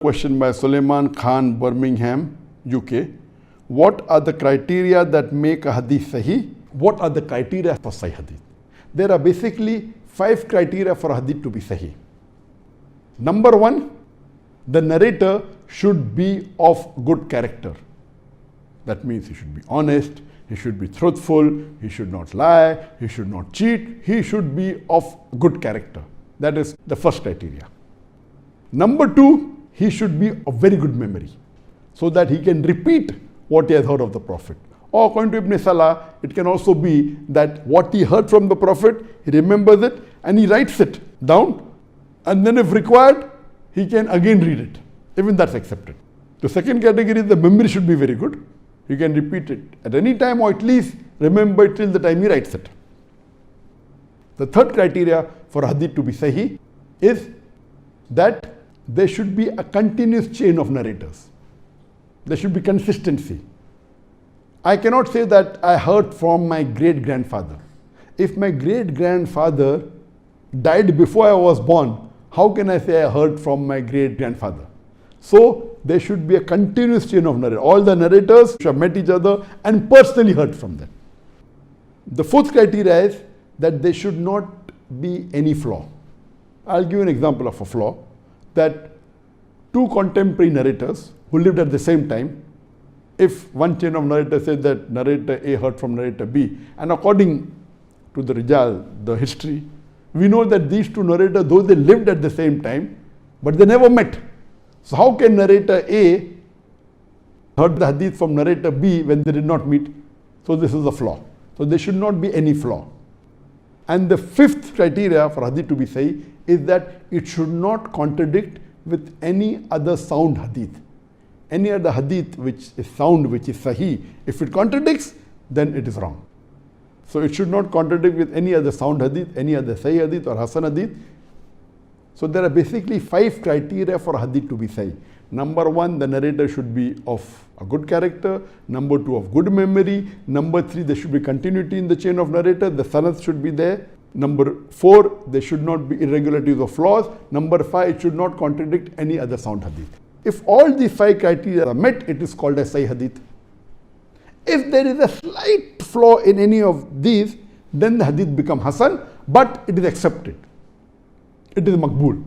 Question by Suleiman Khan, Birmingham, UK. What are the criteria that make a hadith sahih? What are the criteria for sahih hadith? There are basically 5 criteria for a hadith to be sahih. Number 1, the narrator should be of good character. That means he should be honest, he should be truthful, he should not lie, he should not cheat, he should be of good character. That is the first criteria. Number 2, he should be of very good memory, so that he can repeat what he has heard of the Prophet. Or according to Ibn Salah, it can also be that what he heard from the Prophet, he remembers it and he writes it down, and then if required, he can again read it. Even that's accepted. The second category is the memory should be very good. You can repeat it at any time, or at least remember it till the time he writes it. The third criteria for hadith to be sahih is that there should be a continuous chain of narrators. There should be consistency. I cannot say that I heard from my great-grandfather. If my great-grandfather died before I was born, how can I say I heard from my great-grandfather? So there should be a continuous chain of narrators. All the narrators should have met each other and personally heard from them. The fourth criteria is that there should not be any flaw. I'll give you an example of a flaw. That 2 contemporary narrators who lived at the same time, if one chain of narrators says that narrator A heard from narrator B, and according to the Rijal, the history, we know that these 2 narrators, though they lived at the same time, but they never met. So how can narrator A heard the hadith from narrator B when they did not meet? So this is a flaw. So there should not be any flaw. And the 5th criteria for hadith to be sahih is that it should not contradict with any other sound hadith. Any other hadith which is sound, which is sahih, if it contradicts, then it is wrong. So it should not contradict with any other sound hadith, any other sahih hadith or hasan hadith. So there are basically 5 criteria for hadith to be sahih. Number 1, the narrator should be of a good character. Number 2, of good memory. Number 3, there should be continuity in the chain of narrator. The sanad should be there. Number 4, there should not be irregularities or flaws. Number 5, it should not contradict any other sound hadith. If all these 5 criteria are met, it is called a sahih hadith. If there is a slight flaw in any of these, then the hadith becomes hasan, but it is accepted. It is maqbool.